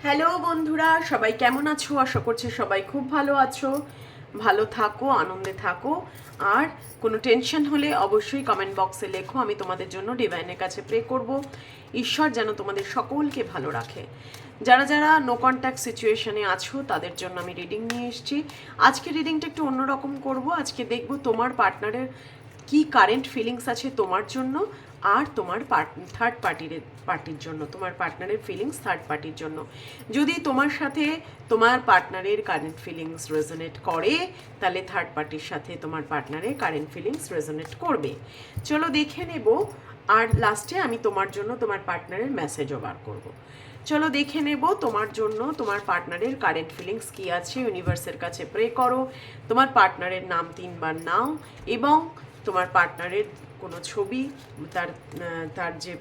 Hello বন্ধুরা, সবাই কেমন আছো? আশা করছি সবাই খুব ভালো আছো। ভালো থাকো, আনন্দে থাকো। আর কোনো টেনশন হলে অবশ্যই কমেন্ট বক্সে লেখো, আমি তোমাদের জন্য ডিভাইনের কাছে প্রে করব। ঈশ্বর যেন তোমাদের সকলকে ভালো রাখে। যারা যারা নো কন্ট্যাক্ট সিচুয়েশনে আছো তাদের জন্য আমি রিডিং নিয়ে এসেছি। আজকে রিডিংটা একটু অন্যরকম করব। আজকে দেখব তোমার পার্টনারের কি কারেন্ট ফিলিংস আছে তোমার জন্য, আর তোমার থার্ড পার্টির জন্য, তোমার পার্টনারের ফিলিংস থার্ড পার্টির জন্য। যদি তোমার সাথে তোমার পার্টনারের কারেন্ট ফিলিংস রেজোনেট করে, তাহলে থার্ড পার্টির সাথে তোমার পার্টনারের কারেন্ট ফিলিংস রেজোনেট করবে। চলো দেখে নেব। আর লাস্টে আমি তোমার জন্য তোমার পার্টনারের মেসেজও বার করব। চলো দেখে নেব তোমার জন্য তোমার পার্টনারের কারেন্ট ফিলিংস কী আছে। ইউনিভার্সের কাছে প্রে করো, তোমার পার্টনারের নাম 3বার নাও এবং তোমার পার্টনারের কোনো ছবি, তার তার যে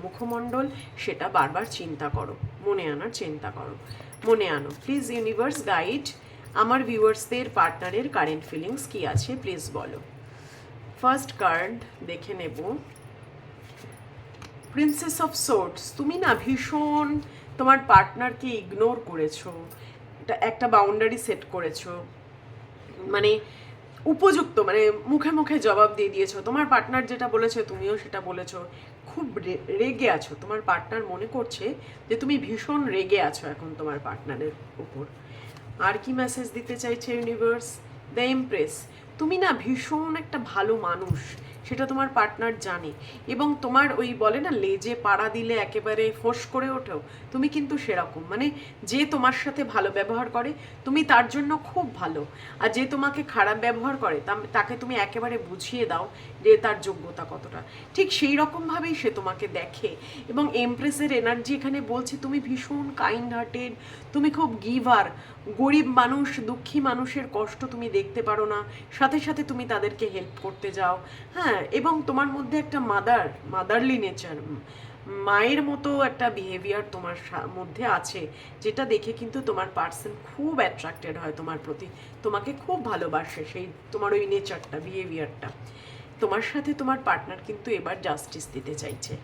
মুখমণ্ডল, সেটা বারবার চিন্তা করো, মনে আনার চিন্তা করো, মনে আনো। প্লিজ ইউনিভার্স গাইড আমার ভিউয়ার্সদের পার্টনারের কারেন্ট ফিলিংস কী আছে প্লিজ বলো। ফার্স্ট কার্ড দেখে নেব, প্রিন্সেস অফ সোর্ডস। তুমি না ভীষণ তোমার পার্টনারকে ইগনোর করেছো, একটা বাউন্ডারি সেট করেছো, মানে উপযুক্ত, মানে মুখে মুখে জবাব দিয়ে দিয়েছো। তোমার পার্টনার যেটা বলেছে তুমিও সেটা বলেছো। খুব রেগে আছো, তোমার পার্টনার মনে করছে যে তুমি ভীষণ রেগে আছো এখন তোমার পার্টনারের উপর। আর কি মেসেজ দিতে চাইছে ইউনিভার্স? The empress. তুমি না ভীষণ একটা ভালো মানুষ, সেটা তোমার পার্টনার জানে, এবং তোমার ওই বলে না লেজে পাড়া দিলে একেবারে ফোঁস করে ওঠো, তুমি কিন্তু সেরকম। মানে যে তোমার সাথে ভালো ব্যবহার করে তুমি তার জন্য খুব ভালো, আর যে তোমাকে খারাপ ব্যবহার করে তাকে তুমি একেবারে বুঝিয়ে দাও যে তার যোগ্যতা কতটা। ঠিক সেই রকমভাবেই সে তোমাকে দেখে। এবং এমপ্রেসের এনার্জি এখানে বলছে তুমি ভীষণ কাইন্ড হার্টেড, তুমি খুব গিভার। গরিব মানুষ, দুঃখী মানুষের কষ্ট তুমি দেখতে পারো না, সাথে সাথে তুমি তাদেরকে হেল্প করতে যাও। হ্যাঁ, এবং তোমার মধ্যে একটা মাদারলি নেচার, মায়ের মতো একটা বিহেভিয়ার তোমার মধ্যে আছে, যেটা দেখে কিন্তু তোমার পার্সন খুব অ্যাট্রাক্টেড হয় তোমার প্রতি, তোমাকে খুব ভালোবাসে, সেই তোমার ওই নেচারটা, বিহেভিয়ারটা। তোমার সাথে তোমার পার্টনার কিন্তু এবার জাস্টিস দিতে চাইছে।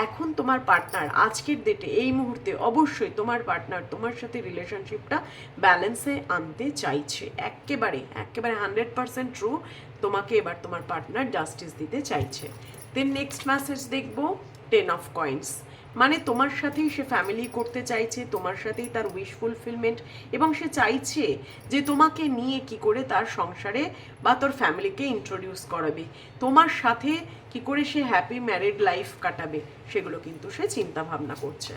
এখন তোমার পার্টনার আজকের ডেটে এই মুহূর্তে অবশ্যই তোমার পার্টনার তোমার সাথে রিলেশনশিপটা ব্যালেন্সে আনতে চাইছে, একেবারে একেবারে 100% ট্রু। তোমাকে এবার তোমার পার্টনার জাস্টিস দিতে চাইছে। দেন নেক্সট মেসেজ দেখবো, 10 অফ কয়েন্স। মানে তোমার সাথেই সে ফ্যামিলি করতে চাইছে, তোমার সাথেই তার উইশ ফুলফিলমেন্ট, এবং সে চাইছে যে তোমাকে নিয়ে কি করে তার সংসারে বা তোর ফ্যামিলিকে ইন্ট্রোডিউস করাবে, তোমার সাথে কি করে সে হ্যাপি ম্যারিড লাইফ কাটাবে, সেগুলো কিন্তু সে চিন্তা ভাবনা করছে।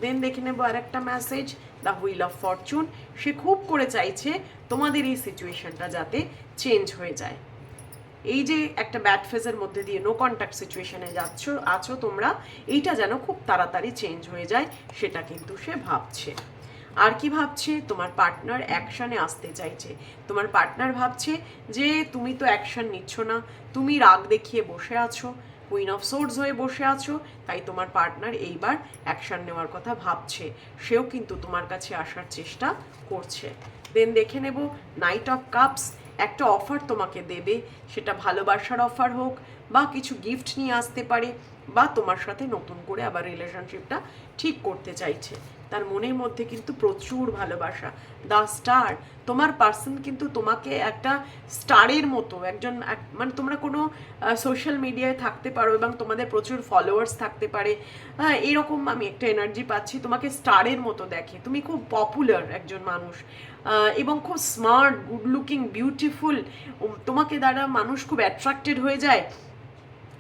দেন দেখে নেবো আর একটা message, the wheel of fortune. সে খুব করে চাইছে তোমাদের এই সিচুয়েশনটা যাতে চেঞ্জ হয়ে যায়। এই যে একটা ব্যাড ফেজের মধ্যে দিয়ে নো কন্ট্যাক্ট সিচুয়েশনে আছো তোমরা, এইটা যেন খুব তাড়াতাড়ি চেঞ্জ হয়ে যায়, সেটা কিন্তু সে ভাবছে। আর কি ভাবছে? তোমার পার্টনার অ্যাকশানে আসতে চাইছে। তোমার পার্টনার ভাবছে যে তুমি তো অ্যাকশন নিচ্ছ না, তুমি রাগ দেখিয়ে বসে আছো, কুইন অফ সোর্ডস হয়ে বসে আছো, তাই তোমার পার্টনার এইবার অ্যাকশন নেওয়ার কথা ভাবছে। সেও কিন্তু তোমার কাছে আসার চেষ্টা করছে। দেন দেখে নেব নাইট অফ কাপস। একটা অফার তোমাকে দেবে, সেটা ভালোবাসার অফার হোক বা কিছু গিফট নিয়ে আসতে পারে, বা তোমার সাথে নতুন করে আবার রিলেশনশিপটা ঠিক করতে চাইছে। তার মনের মধ্যে কিন্তু প্রচুর ভালোবাসা। দ্য স্টার, তোমার পার্সন কিন্তু তোমাকে একটা স্টারের মতো একজন, মানে তোমরা কোনো সোশ্যাল মিডিয়ায় থাকতে পারো এবং তোমাদের প্রচুর ফলোয়ার্স থাকতে পারে, হ্যাঁ এরকম আমি একটা এনার্জি পাচ্ছি। তোমাকে স্টারের মতো দেখে, তুমি খুব পপুলার একজন মানুষ এবং খুব স্মার্ট, গুড লুকিং, বিউটিফুল। তোমাকে দ্বারা মানুষ খুব অ্যাট্রাক্টেড হয়ে যায়।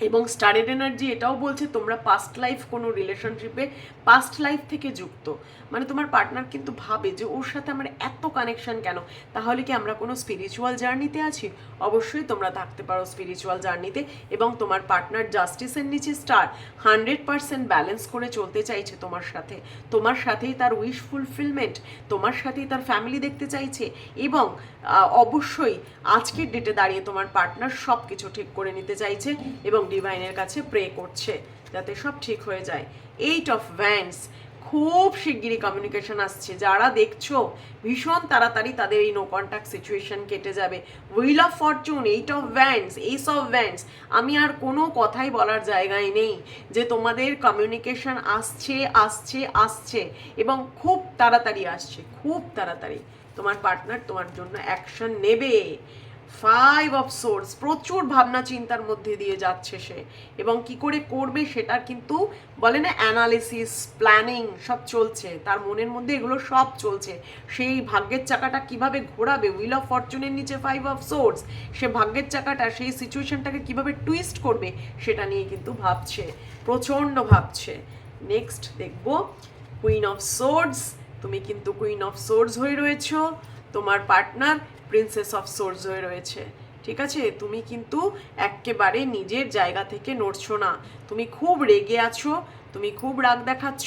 এবং স্টারের এনার্জি এটাও বলছে তোমরা পাস্ট লাইফ কোনো রিলেশনশিপে পাস্ট লাইফ থেকে যুক্ত। মানে তোমার পার্টনার কিন্তু ভাবে যে ওর সাথে আমার এত কানেকশন কেন, তাহলে কি আমরা কোনো স্পিরিচুয়াল জার্নিতে আছি? অবশ্যই তোমরা থাকতে পারো স্পিরিচুয়াল জার্নিতে। এবং তোমার পার্টনার জাস্টিসের নিচে স্টার, 100% ব্যালেন্স করে চলতে চাইছে তোমার সাথে। তোমার সাথেই তার উইশ ফুলফিলমেন্ট, তোমার সাথেই তার ফ্যামিলি দেখতে চাইছে। এবং অবশ্যই আজকের ডেটে দাঁড়িয়ে তোমার পার্টনার সব কিছু ঠিক করে নিতে চাইছে এবং ডিভাইনের কাছে প্রে করছে যাতে সব ঠিক হয়ে যায়। 8 অফ ভ্যান্স, খুব শিগগিরই কমিউনিকেশন আসছে। যারা দেখছো ভীষণ তাড়াতাড়ি তাদের এই নো কন্ট্যাক্ট সিচুয়েশন কেটে যাবে। Wheel of fortune, eight of wands, ace of wands, আমি আর কোনো কথাই বলার জায়গায় নেই যে তোমাদের কমিউনিকেশন আসছে আসছে আসছে এবং খুব তাড়াতাড়ি আসছে, খুব তাড়াতাড়ি তোমার পার্টনার তোমার জন্য অ্যাকশন নেবে। 5 অফ সোর্স, প্রচুর ভাবনা চিন্তার মধ্যে দিয়ে যাচ্ছে সে, এবং কি করে করবে সেটার কিন্তু বলে না অ্যানালিসিস, প্ল্যানিং সব চলছে তার মনের মধ্যে, এগুলো সব চলছে। সেই ভাগ্যের চাকাটা কিভাবে ঘোরাবে, হুইল অফ ফরচুনের নিচে 5 অফ সোর্স, সে ভাগ্যের চাকাটা সেই সিচুয়েশনটাকে কিভাবে টুইস্ট করবে সেটা নিয়ে কিন্তু ভাবছে, প্রচণ্ড ভাবছে। নেক্সট দেখবো কুইন অফ সোর্স, তুমি কিন্তু কুইন অফ সোর্স হয়ে রয়েছো, তোমার পার্টনার প্রিন্সেস অফ সোর্স হয়ে রয়েছে। ঠিক আছে, তুমি কিন্তু একেবারে নিজের জায়গা থেকে নড়ছো না, তুমি খুব রেগে আছো, তুমি খুব রাগ দেখাচ্ছ,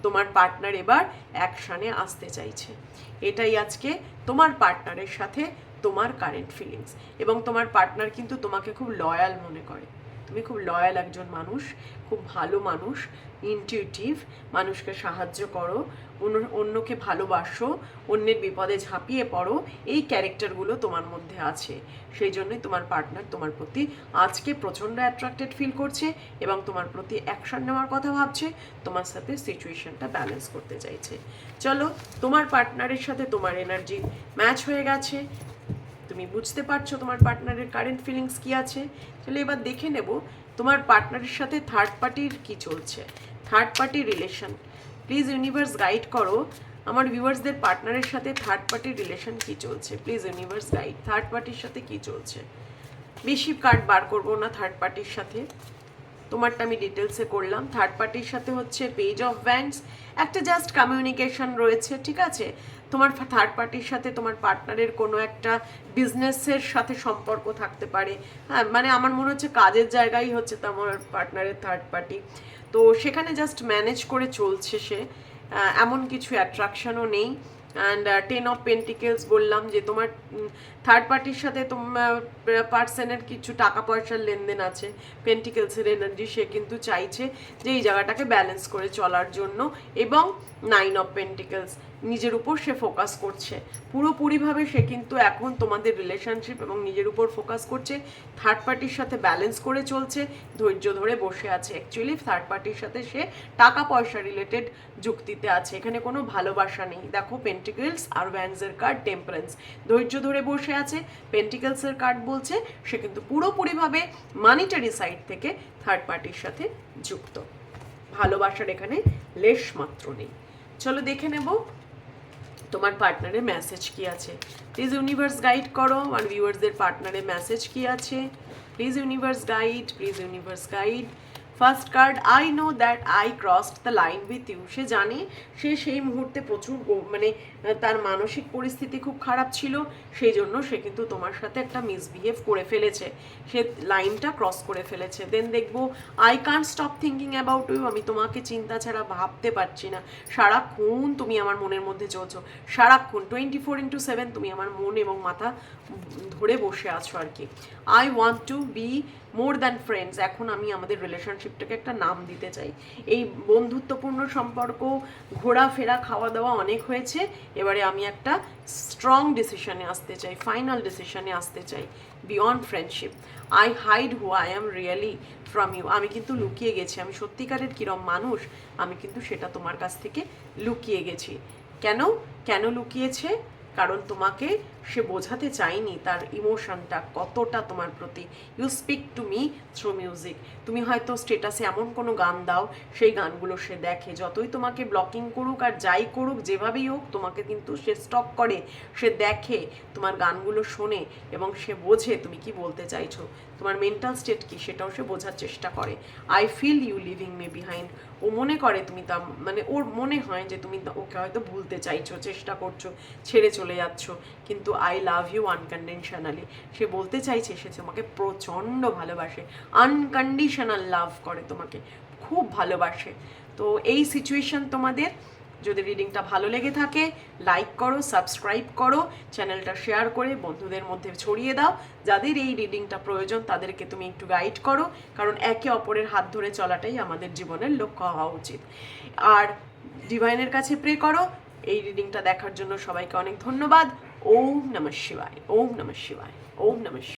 তোমার পার্টনার এবার অ্যাকশানে আসতে চাইছে। এটাই আজকে তোমার পার্টনারের সাথে তোমার কারেন্ট ফিলিংস। এবং তোমার পার্টনার কিন্তু তোমাকে খুব লয়াল মনে করে, তুমি খুব লয়াল একজন মানুষ, খুব ভালো মানুষ, ইনটিউটিভ, মানুষকে সাহায্য করো, অন্যকে ভালোবাসো, অন্যের বিপদে ঝাঁপিয়ে পড়ো, এই ক্যারেক্টারগুলো তোমার মধ্যে আছে। সেই জন্যই তোমার পার্টনার তোমার প্রতি আজকে প্রচণ্ড অ্যাট্রাক্টেড ফিল করছে এবং তোমার প্রতি অ্যাকশন নেওয়ার কথা ভাবছে, তোমার সাথে সিচুয়েশনটা ব্যালেন্স করতে চাইছে। চলো, তোমার পার্টনারের সাথে তোমার এনার্জি ম্যাচ হয়ে গেছে, তুমি বুঝতে পারছো তোমার পার্টনারের কারেন্ট ফিলিংস কি আছে। চলো এবার দেখে নেব তোমার পার্টনারের সাথে থার্ড পার্টির কি চলছে, third party relation. Please universe guide করো আমার ভিউয়ার্সদের, পার্টনারের সাথে থার্ড পার্টির রিলেশন কি চলছে। প্লিজ ইউনিভার্স গাইড, থার্ড পার্টির সাথে কি চলছে। বেশি কার্ড বার করবো না থার্ড পার্টির সাথে, তোমারটা আমি ডিটেলসে করলাম। থার্ড পার্টির সাথে হচ্ছে পেজ অফ ভ্যান্ডস, একটা জাস্ট কমিউনিকেশন রয়েছে। ঠিক আছে, তোমার থার্ড পার্টির সাথে তোমার পার্টনারের কোনো একটা বিজনেসের সাথে সম্পর্ক থাকতে পারে। হ্যাঁ, মানে আমার মনে হচ্ছে কাজের জায়গায় হচ্ছে তোমার পার্টনারের থার্ড পার্টি, তো সেখানে জাস্ট ম্যানেজ করে চলছে সে, এমন কিছু অ্যাট্রাকশনও নেই। অ্যান্ড 10 অফ পেন্টিকেলস বললাম যে তোমার থার্ড পার্টির সাথে তোমার পার্সনের কিছু টাকা পয়সার লেনদেন আছে। পেন্টিকেলসের এনার্জি, সে কিন্তু চাইছে যে এই জায়গাটাকে ব্যালেন্স করে চলার জন্য। এবং 9 অফ পেন্টিকেলস, নিজের উপর সে ফোকাস করছে পুরোপুরিভাবে, সে কিন্তু এখন তোমাদের রিলেশনশিপ এবং নিজের উপর ফোকাস করছে, থার্ড পার্টির সাথে ব্যালেন্স করে চলছে, ধৈর্য ধরে বসে আছে। অ্যাকচুয়ালি থার্ড পার্টির সাথে সে টাকা পয়সা রিলেটেড যুক্তিতে আছে, এখানে কোনো ভালোবাসা নেই। দেখো পেন্টিকেলস আর ভ্যান্ডসের কার্ড টেম্পারেন্স, ধৈর্য ধরে বসে আছে। পেন্টিকেলসের কার্ড বলছে সে কিন্তু পুরোপুরিভাবে মানিটারি সাইড থেকে থার্ড পার্টির সাথে যুক্ত, ভালোবাসার এখানে লেশ মাত্র নেই। চলো দেখে নেব তোমার পার্টনারের মেসেজ কি আছে। প্লিজ ইউনিভার্স গাইড করো আমার ভিউয়ার্সদের, পার্টনারের মেসেজ কি আছে। Please universe guide, please universe guide. First card, I know that I crossed the line with you. সে জানে, সে সেই মুহূর্তে প্রচুর মানে তার মানসিক পরিস্থিতি খুব খারাপ ছিল, সেই জন্য সে কিন্তু তোমার সাথে একটা মিসবিহেভ করে ফেলেছে, সে লাইনটা ক্রস করে ফেলেছে। দেন দেখবো I can't stop thinking about you, আমি তোমাকে চিন্তা ছাড়া ভাবতে পারছি না, সারাক্ষণ তুমি আমার মনের মধ্যে চলছো, সারাক্ষণ 24/7 তুমি আমার মন এবং মাথা ধরে বসে আছো আর কি। I want to be more than friends, এখন আমি আমাদের রিলেশনশিপটাকে একটা নাম দিতে চাই। এই বন্ধুত্বপূর্ণ সম্পর্ক, ঘোরাফেরা, খাওয়া দাওয়া অনেক হয়েছে, এবারে আমি একটা স্ট্রং ডিসিশনে আসতে চাই, ফাইনাল ডিসিশনে আসতে চাই, beyond friendship. I hide who I am really from you, আমি কিন্তু লুকিয়ে গেছি, আমি সত্যিকারের কিরম মানুষ আমি কিন্তু সেটা তোমার কাছ থেকে লুকিয়ে গেছি। কেন কেন লুকিয়েছে? কারণ তোমাকে সে বোঝাতে চায়নি তার ইমোশনটা কতটা তোমার প্রতি। You speak to me through music, তুমি হয়তো স্টেটাসে এমন কোনো গান দাও, সেই গানগুলো সে দেখে, যতই তোমাকে ব্লকিং করুক আর যাই করুক, যেভাবেই হোক তোমাকে কিন্তু সে স্টক করে, সে দেখে, তোমার গানগুলো শোনে এবং সে বোঝে তুমি কি বলতে চাইছো, তোমার মেন্টাল স্টেট কি সেটাও সে বোঝার চেষ্টা করে। I feel you leaving me behind, ও মনে করে তুমি তা, মানে ওর মনে হয় যে তুমি ওকে হয়তো ভুলতে চাইছো, চেষ্টা করছো, ছেড়ে চলে যাচ্ছ, কিন্তু আই লাভ ইউ আনকন্ডিশনালি, সে বলতে চাইছে সে তোমাকে প্রচণ্ড ভালোবাসে, আনকন্ডিশনাল লাভ করে, তোমাকে খুব ভালোবাসে। তো এই সিচুয়েশন তোমাদের। যদি রিডিংটা ভালো লেগে থাকে লাইক করো, সাবস্ক্রাইব করো, চ্যানেলটা শেয়ার করে বন্ধুদের মধ্যে ছড়িয়ে দাও। যাদের এই রিডিংটা প্রয়োজন তাদেরকে তুমি একটু গাইড করো, কারণ একে অপরের হাত ধরে চলাটাই আমাদের জীবনের লক্ষ্য হওয়া উচিত। আর ডিভাইনের কাছে প্রে করো। এই রিডিংটা দেখার জন্য সবাইকে অনেক ধন্যবাদ। ওম নমঃ শিবায়, ওম নমঃ শিবায়, ওম নমঃ শিবায়।